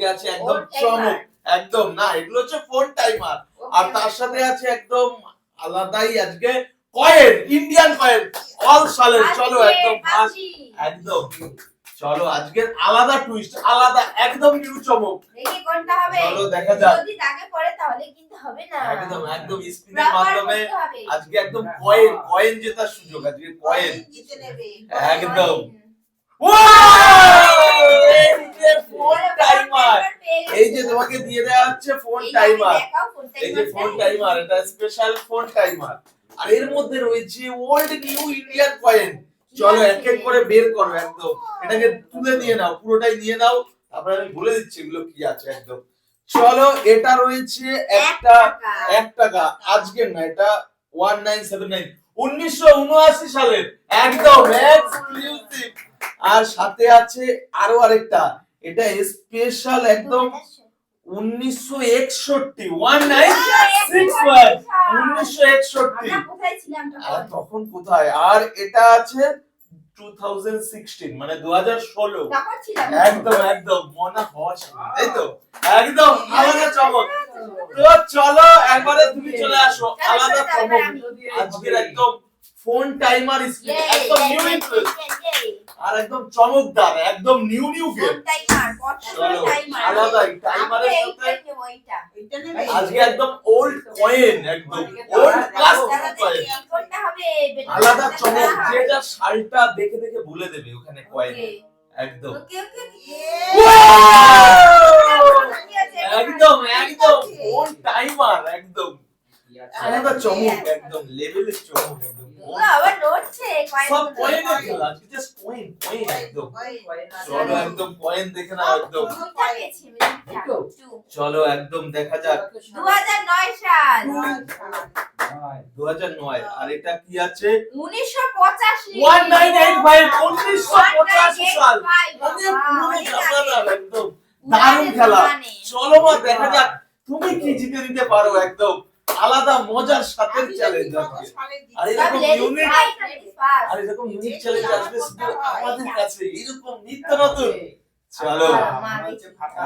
আজকে আছে একদম চমক, একদম না এগুলো হচ্ছে ফোন টাইমার, আর তার সাথে আছে একদম আলাদাই আজকে কয়েন, ইন্ডিয়ান কয়েন অল সালের। চলো একদম একদম চলো আজকের আলাদা টুইস্ট, আলাদা একদম নিউ চমক। দেখি কোনটা হবে, চলো দেখা যাক। যদি দাগে পড়ে তাহলে কিন্তু হবে না। একদম একদম স্পিনের মাধ্যমে আজকে একদম কয়েন, কয়েন জেতার সুযোগ, আজকে কয়েন জিতে নেবে একদম। ওয়াও! এই যে ফোন টাইমার, এই যে তোমাকে দিয়ে দেওয়া হচ্ছে ফোন টাইমার, এই যে ফোন টাইমার, এটা স্পেশাল ফোন টাইমার, আর এর মধ্যে রয়েছে ওল্ড নিউ ইন্ডিয়ান কয়েন। চলো এক এক করে বের করো, একদম এটাকে তুলে নিয়ে নাও, পুরোটাই নিয়ে নাও, তারপরে আমি বলে দিচ্ছি এগুলো কি আছে একদম। চলো এটা রয়েছে একটা 1 টাকা, আজকের না, এটা 1979 1979 সালের একদম এক্সক্লুসিভ। আর সাথে আছে আরো আরেকটা, এটা স্পেশাল একদম 1961 1961 1961। কোথায় ছিলাম আর তখন কোথায়, আর এটা আছে 2016 মানে 2016 তখন ছিলাম একদম একদম মনে হয় তাই তো, একদম আলাদা চমক। তো চলো একবারে তুমি চলে আসো, আলাদা চমক আজকের একদম ফোন টাইমার স্পিড, একদম নিউ ইন্টারেস্ট আর একদম চমকদার, একদম নিউ নিউ গেম টাইমার আলাদা টাইমারের সাথে আজকে একদম ওল্ড কয়েন, একদম ওল্ড ক্লাস কয়েন আলাদা চমক, যেটা সালটা দেখে দেখে বলে দেবে ওখানে কয়েন একদম। একদম একদম ফোন টাইমার একদম আলাদা চমক, একদম লেভেলের চমক একদম। আবার নড়ছে সব কয়েন আছে, আজকে জাস্ট কয়েন কয়েন একদম। চলো একদম কয়েন দেখে নাও একদম। চলো একদম দেখা যাক 2009 সাল 2009, আর এটা কি আছে 1985 1985 1985 সাল, মানে পুরো জামানা একদম দারুণ খেলা। চলো মা দেখা যাক তুমি কি জিতে দিতে পারো, একদম আলাদা মজার সাথে চ্যালেঞ্জ আজকে। আর এরকম ইউনিক চ্যালেঞ্জ আসবে শুধু আমাদের কাছে, এরকম নিত্য নতুন। চলো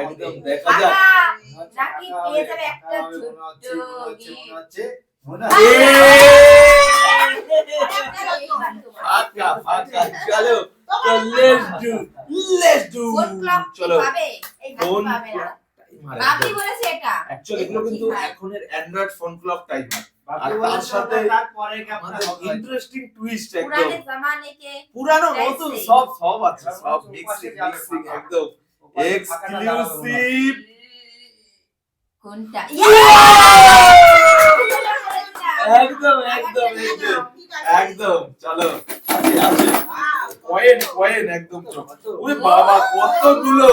একদম দেখা যাক নাকি পেয়ে যাবে একটা ফাঁকা ফাঁকা। চলো লেটস ডু চলো ফোন বাবলি বলেছে এটা অ্যাকচুয়ালি এগুলো কিন্তু এখনের অ্যান্ড্রয়েড ফোন ক্লক টাইমার, আর তার সাথে আমাদের ইন্টারেস্টিং টুইস্ট একদম পুরানে জামানে কে পুরানো নতুন সব সব আছে, সব মিক্সিং একদম এক্সক্লুসিভ। কোনটা একদম একদম একদম চলো আছে আছে কয়েন কয়েন একদম। ওরে বাবা কতগুলো,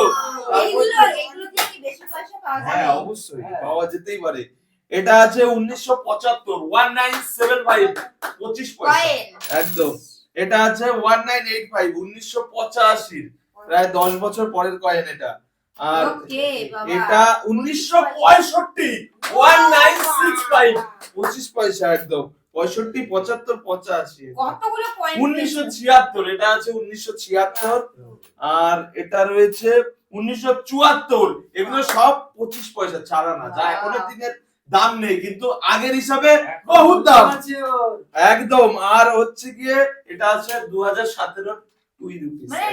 এইগুলো দিয়ে কি বেশি পয়সা পাওয়া যাবে? হ্যাঁ অবশ্যই পাওয়া যেতেই পারে। এটা আছে 1975 1975 25 পয়সা একদম। এটা আছে 1985 1985 প্রায় 10 বছর পরের কয়েন এটা। আর এটা 1965 1965 25 পয়সা একদম। 65 75 85 কতগুলো কয়েন 1976 এটা আছে 1976, আর এটা রয়েছে 1974। এগুলো সব 25 পয়সা ছাড়া না, যা এখনের দিনের দাম নেই কিন্তু আগের হিসাবে বহুত দাম একদম। আর হচ্ছে গিয়ে এটা আছে 2017 2 রুপিস মানে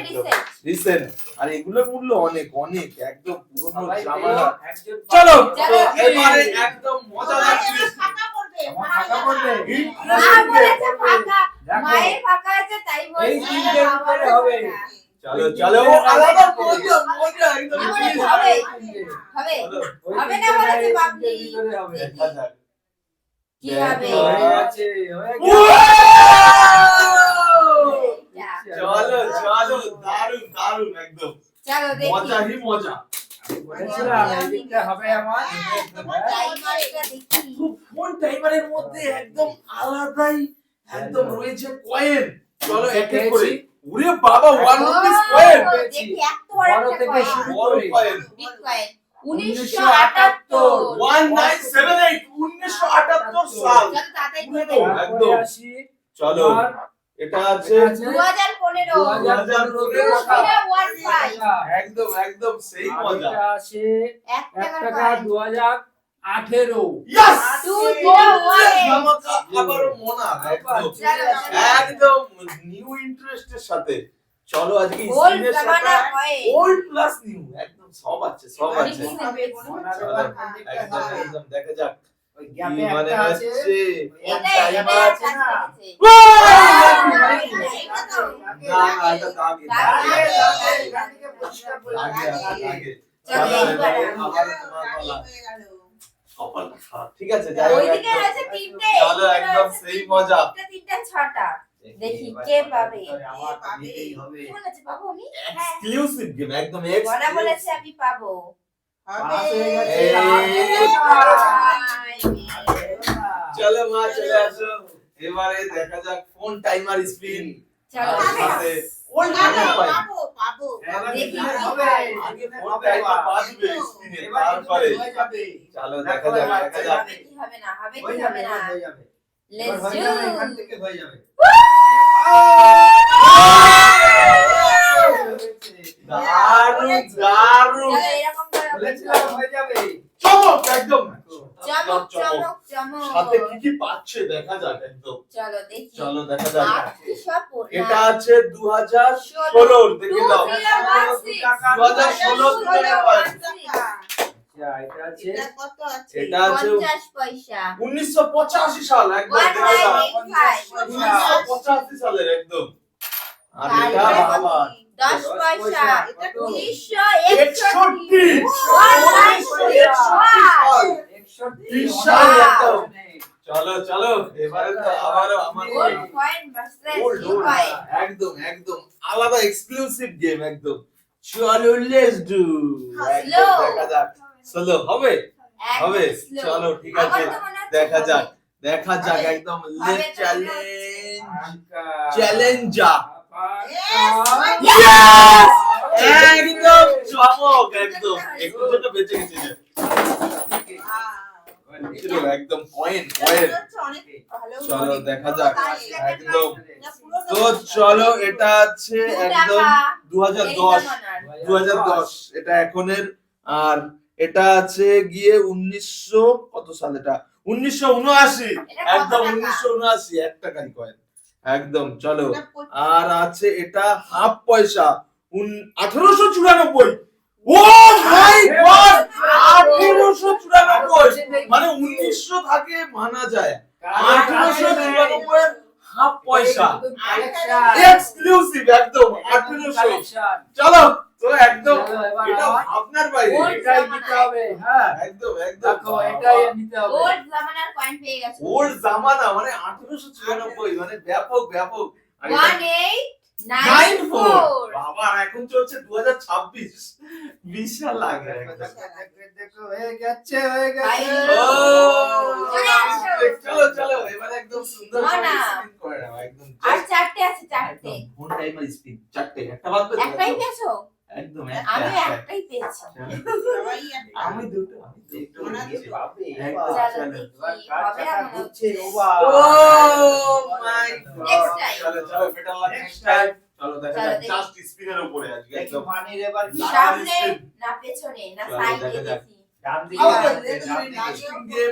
রিসেন্ট, আর এগুলোর মূল্য অনেক অনেক একদম পুরনো জামানা। চলো এবারে একদম মজা লাগছে, ফাঁকা পড়বে ইন্টারেস্টিং ফাঁকা মায়ের ফাঁকা আছে তাই বলছি এই তিনটের উপরে হবে। চলো চলো আলাদা মজা মজা একদম হবে হবে হবে না বলেছে বাবলি দেখা যাক কি হবে চলো চলো দারুন দারুন একদম চলো দেখি মজা হি মজা। বলেছিলাম এই দিকটা হবে আমার। টাইমারটা দেখি ফোন টাইমারের মধ্যে একদম আলাদাই একদম রয়েছে কয়েন। চলো এক এক করে, ওরে বাবা 1 রুপিস কয়েন, দেখি এত বড় বড় একটা থেকে কয়েন শুরু বড় কয়েন বিগ কয়েন 1978 1978 1978 সাল চলো তাড়াতাড়ি করে একদম। চলো এটা আছে 2015 একদম একদম সেই মজা। এটা আছে 1 1 টাকার টাকা কয়েন 2018 ইয়েস 2018 ধামাকা আবারও মনা একদম চলো, একদম নিউ ইন্টারেস্টের সাথে। চলো আজকে ওল্ড স্ক্রিনের সাথে জামানার কয়েন ওল্ড প্লাস নিউ একদম সব আছে সব অনেক আছে। কিছু পেয়েছি। চলো, একদম একদম দেখা যাক ওই কি গ্যাপে মানে একটা আছে হচ্ছে। এটা টাইমার আছে না? না না এটা দাগ আগে চলো, এইবার আবার তোমার বলা কপালটা খারাপ। ঠিক আছে যাই হোক ওইদিকে একদম। আছে 3টে চলো, একদম সেই মজা। 3টে 6টা দেখি কে পাবে। আমার তো নিতেই হবে। কি বলেছে পাবো আমি? এক্সক্লুসিভ গেম একদম বলা এক্সক্লুসিভ। বলেছে আমি পাবো। পাস হয়ে গেছে। এই। চলো চলো মা চলে আসো। এবারে দেখা যাক ফোন টাইমার স্পিন। সাথে ওল্ড টাইমার দেখি হবে। আগে ফোন টাইমার বাজবে স্পিনে তারপরে হয়ে যাবে। চলো দেখা যাক দেখা যাক। হবে কি হবে না হবে হয়ে কি যাবে, হবে না হয়ে যাবে। লেটস হয়ে ডু যাবে, এখান থেকে হয়ে যাবে। দারুণ দারুণ। চলো এরকম করে বলেছিলাম হয়ে যাবে। চমক একদম চমক চমক চমক সাথে কি কি পাচ্ছে দেখা যাক একদম। চলো দেখি চলো দেখা যাক। আর কি সব পড়লাম। এটা আছে 2016 দেখে দাও। 2016 আচ্ছা, এটা আছে এটা আছে 50 পয়সা 1985 সাল একদম দেখা যাক। 1985 1985 সালের একদম। আর তারপরে এটা বাবা 10 পয়সা এটা 1961 61 সাল একদম। চলো চলো এবারে তো আবারও আমার gold coin versus Old, new old, coin একদম একদম আলাদা এক্সক্লুসিভ গেম একদম। চলো লেটস ডু Slow. দেখা যাক স্লো হবে হবে চলো ঠিক আছে দেখা যাক দেখা যাক একদম লেট চ্যালেঞ্জ চ্যালেঞ্জা একদম চমক একদম একটু যেটা বেঁচে গেছে যে ছিল একদম কয়েন কয়েন। চলো দেখা যাক একদম। তো চলো এটা আছে একদম 2010 এটা এখনের। আর এটা আছে গিয়ে 1900 কত সাল এটা 1979 একদম 1979 1 টাকার কয়েন একদম। চলো আর আছে এটা হাফ পয়সা 1894। ও মাই গড 1894 মানে 1900 থাকে মানা যায় 1894 হাফ পয়সা এক্সক্লুসিভ একদম 1800। চলো তো একদম এটা আপনার বাইরে এটাই নিতে হবে। হ্যাঁ, একদম একদম দেখো এটাই নিতে হবে। গোল্ড জামানার কয়েন পেয়ে গেছে ওল্ড জামানা মানে 1894 মানে ব্যাপক ব্যাপক। আর এটা 1894 বাবা আর এখন চলছে 2026 বিশাল লাগে দেখো হয়ে গেছে, হয়ে গেছে। ও চলে আসো। চলো চলো এবার একদম সুন্দর করে না। স্পিন করে নাও একদম আর 4টে আছে 4টে ফোন টাইমার স্পিন চারটে একটা বাদ দাও একটাই পেয়েছো একদম আমি একটা একটাই পেয়েছি আমি দুটো একটু পাবে। একদম চলো চলো। এবার দেখি কার হবে টাকা না মনে ঘুরছে, হচ্ছে। ওবা। ও মাই Next time. চলো চলো বেটার লাক নেক্সট টাইম। চলো দেখা চলো যাক দেখি। জাস্ট স্পিনের উপরে আজকে দেখি একদম মানির এবার কি সামনে না পেছনে না চলো, সাইডে দেখা যাক। দেখি ডান দিকে আবার ডান দিকে, ডান দিকে।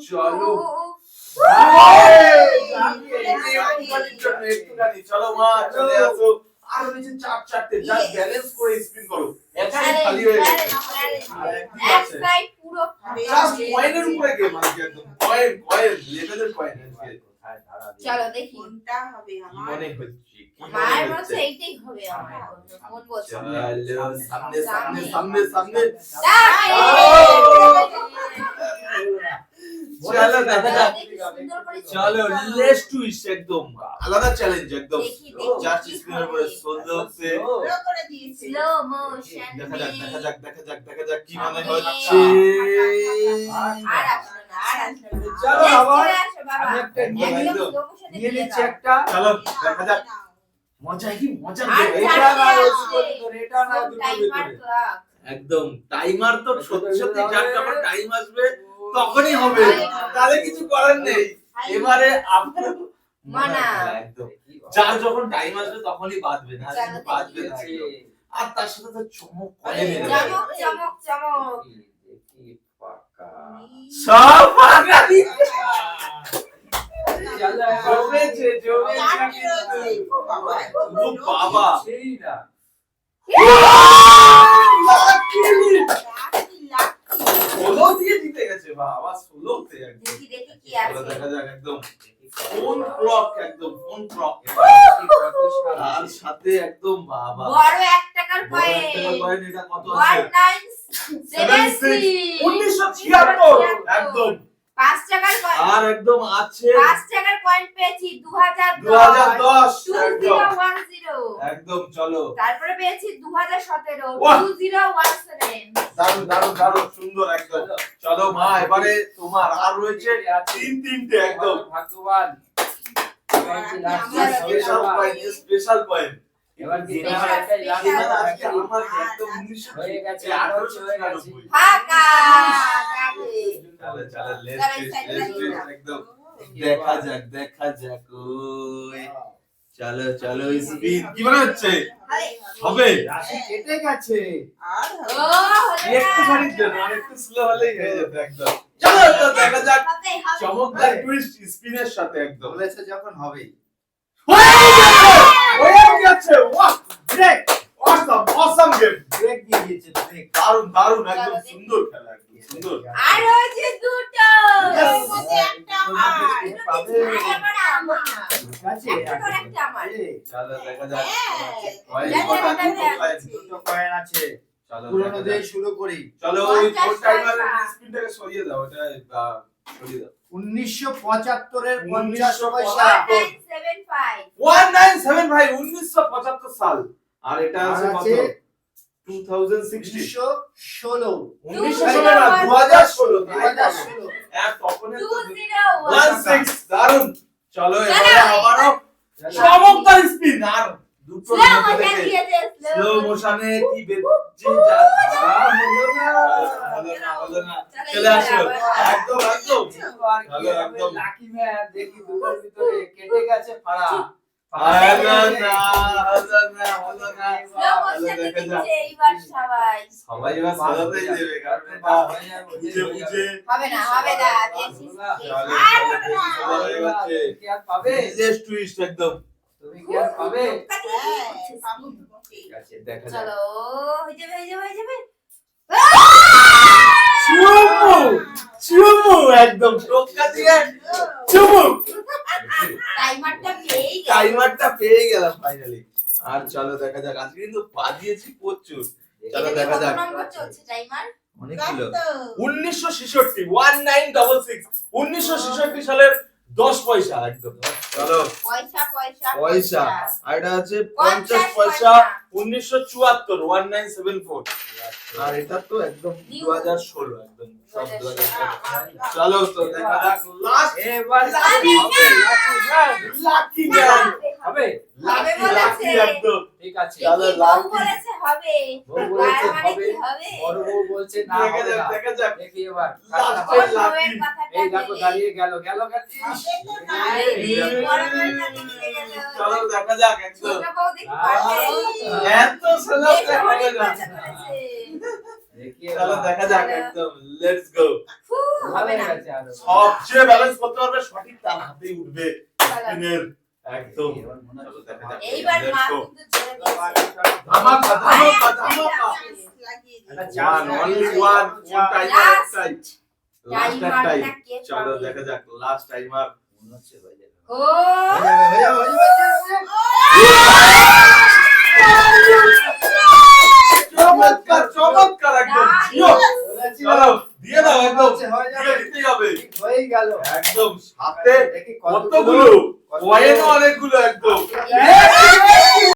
চলো। একটুখানি চলো মা চলে আসো আরো নিচে চারটে জাস্ট ব্যালেন্স করে স্পিন করো একসাথে খালি হয়ে গেছে আর একদিকে এক আছে সাইড পুরো জাস্ট কয়েনের উপরে গেম আজকে একদম কয়েন কয়েন লেভেলের কয়েন আজকে চলো দেখি কি মনে হচ্ছে কি মায়ের মনে মতো হচ্ছে এইটাই হবে আমার মন বলছে চলো সামনে সামনে সামনে সামনে চলো দেখা যাক চলো লেটস টুইস্ট একদম আলাদা চ্যালেঞ্জ একদম জাস্ট স্পিনের উপরে সুন্দর সে স্লো মোশন দেখা যাক দেখা যাক কি মনে হচ্ছে আর আসলো না আর আসলো না চলো আবার বাবা আমি একটা নিয়ে নিই। একদম slow motion এ নিয়ে দিয়ে নিচ্ছি দাও। একটা। চলো দেখা যাক মজা কি মজা আর এটা এটা না চারটে ওই আছে। দুটোর ভিতরে, এটা না দুটোর টাইমার ভিতরে। ক্লক একদম টাইমার তো সত্যি সত্যি যার যখন টাইম আসবে তখনই হবে তাহলে কিছু করার নেই এবারে আপনার মানা। একদম যার যখন টাইম আসবে তখনই বাজবে না, চলো বাজবে না দেখি। একদম। আর তার সাথে তো চমক করে আরে, নেবে। চমক চমক চমক। দেখি পাকা। সব ফাঁকা দিচ্ছে। চলো। জমেছে চারটে রয়েছে। ও বাবা, একদম ও বাবা সেই না। ষোলো দিয়ে জিতে গেছে বাবা, ষোলোতে একদম। দেখি দেখি কি চলো আছে। দেখা যাক একদম ফোন ক্লক, একদম ফোন ক্লক। আর সাথে একদম বাবা বড় 1 টাকার বড় কয়েন। একটা কয়েন, এটা কত আছে? 1976 1976 একদম। 5 টাকার কয়েন। আর একদম আছে 5 টাকার কয়েন পেয়েছি 2010 2010 একদম 2010। একদম। চলো তারপরে পেয়েছি 2017 বাহ! 2017। দারুণ দারুণ দারুণ সুন্দর একদম। চলো মা, এবারে তোমার আর রয়েছে তিনটে একদম ভাগ্যবান। এবার কি last আমার স্পেশাল পয়েন্ট, স্পেশাল পয়েন্ট। এবার কি Special, তোমার একটাই last special। number আজকে নাকি? আমার একদম 1900 হয়ে গেছে, হয়ে গেছে। ফাঁকা যাবে। চলো চলো লেটস চলো, এই side টা নিয়ে নাও। একদম। দেখা যাক দেখা যাক। ওই চলো চলো স্পিন কি মনে হচ্ছে হবে? রাশি কেটে গেছে। আর ও হলো একটু না। খানিক জন্য আর একটু স্লো হলেই হয়ে যেত একদম। চলো তো দেখা যাক হবে, হবে। চমৎকার টুইস্ট স্পিনের সাথে একদম। বলেছে যখন হবেই। হয়ে গেছে wow break awesome awesome game. Break দিয়ে দিয়েছে ব্রেক। দারুণ দারুণ একদম চলো, দেখি। সুন্দর খেলা একদম সুন্দর। আর রয়েছে দুটো। Yes! এর মধ্যে একটা আমার। পাবে। এবার আমার। ঠিক আছে, একটা তোর, একটা আমার। এই, চলো দেখা যাক। হ্যাঁ। কয়েন জানি কটা, ওটা দুটো হয়ে কয়েন। আছে। দুটো কয়েন আছে। চলো পুরনো দেখা দিয়ে যাক। শুরু করি। চলো ওই 50 ফোর টাইমারের পয়সা। স্পিনটাকে সরিয়ে দাও, এটা সরিয়ে দাও। 1975 এর 50 পয়সা। 1975 1975 1975 সাল। আর এটা আছে আর কত? আছে 2016 1916 1916 না 2016 2016 এক তখনের তো 201 16 দারুন। চলো চলো, এবারে আবারও চলো। চমৎকার স্পিন আর দুটো স্লো মধ্যে মোশন দেখে দিয়েছে স্লো মোশনে কি বেঁচে যাচ্ছে। হলো না। চলে আসো একদম একদম। চলো, একদম। লাকি ম্যান দেখি দুটোর ভিতরে কেটে গেছে ফাড়া। হলো না হলো না হলো না। স্লো মোশন দিচ্ছে এইবার সবাই। সবাই এবার সাজাতেই দেবে কারণ এটা বুঝে বুঝে হবে না দেখি চলো, আর চলো, হবে না। চলো, এগোচ্ছে। তুমি কি আর পাবে? Biggest twist একদম। তুমি কি আর পাবে? হ্যাঁ, পাবো তো বটেই। ঠিক আছে দেখা যাক। চলো হয়ে যাবে হয়ে যাবে চুমু চুমু একদম টোকা দিয়ে চুমু। টাইমারটা পেয়েই গেল। টাইমারটা পেয়ে গেলাম ফাইনালি। আর চলো দেখা যাক, আজকে কিন্তু বাজিয়েছি প্রচুর। চলো এটা দেখা কত যাক। নম্বর চলছে টাইমার? অনেকগুলো। কত? 1966 1966 1966 সালের 10 পয়সা একদম। চলো পয়সা পয়সা পয়সা। আর এটা আছে 50 50 পয়সা পয়সা। 1974 1974। আর এটা তো একদম New। 2016 একদম সব 2016। চলো তো দেখা যাক লাস্ট এবার লাকি হবে, লাকি ম্যান। Lucky man. হবে? লাকি হবে লাকি বলেছে। একদম। ঠিক আছে। চলো, দেখি, বউ লাকি। বলেছে হবে। বউ বলেছে আর মানে হবে। কি হবে? বড় বউ বলছে না দেখা হবে যাক না। দেখা যাক। দেখি এবার Last কাজটা এ হবে। লাকি। বউয়ের কথাটা এই দেখো ভেবে। দাঁড়িয়ে গেল গেল গেল। হবে তো না। আরে, এই বড় বউয়ের কথা মিলে গেল। চলো দেখা যাক একদম। ছোট বউ দেখি পারবে। এত সোজা দেখো, হবে অনেক না। মজা করেছে। দেখি চলো এবার। দেখা যাক একদম। Let's go. হবে না। হয়ে গেছে আরো। সবচেয়ে ব্যালেন্স করতে পারবে সঠিক তার হাতেই উঠবে চলো। স্পিনের একদম। এবার মনে চলো হচ্ছে দেখা যাক। এইবার মা Let's go. কিন্তু জোরে দিয়েছে। ধামাকা ধামাকা আরে, ধামাকা। লাগিয়ে দিই। একটা One, only one, one timer Last একটাই। Last একটাই। টাইমারটা কে চলো পাবে? দেখা যাক লাস্ট টাইমার। মনে হচ্ছে হয়ে যাবে। ও হয়ে যাবে, হয়ে যাবে, হয়ে যাবে। চমৎকার চমৎকার একদম। জিও। বলেছি, চলো দিয়ে দাও একদম। হয়ে যাবে। দিয়ে দিতেই হবে। ঠিক হয়েই গেল। একদম সাথে দেখি কতগুলো কয়েনও অনেকগুলো একদম। এই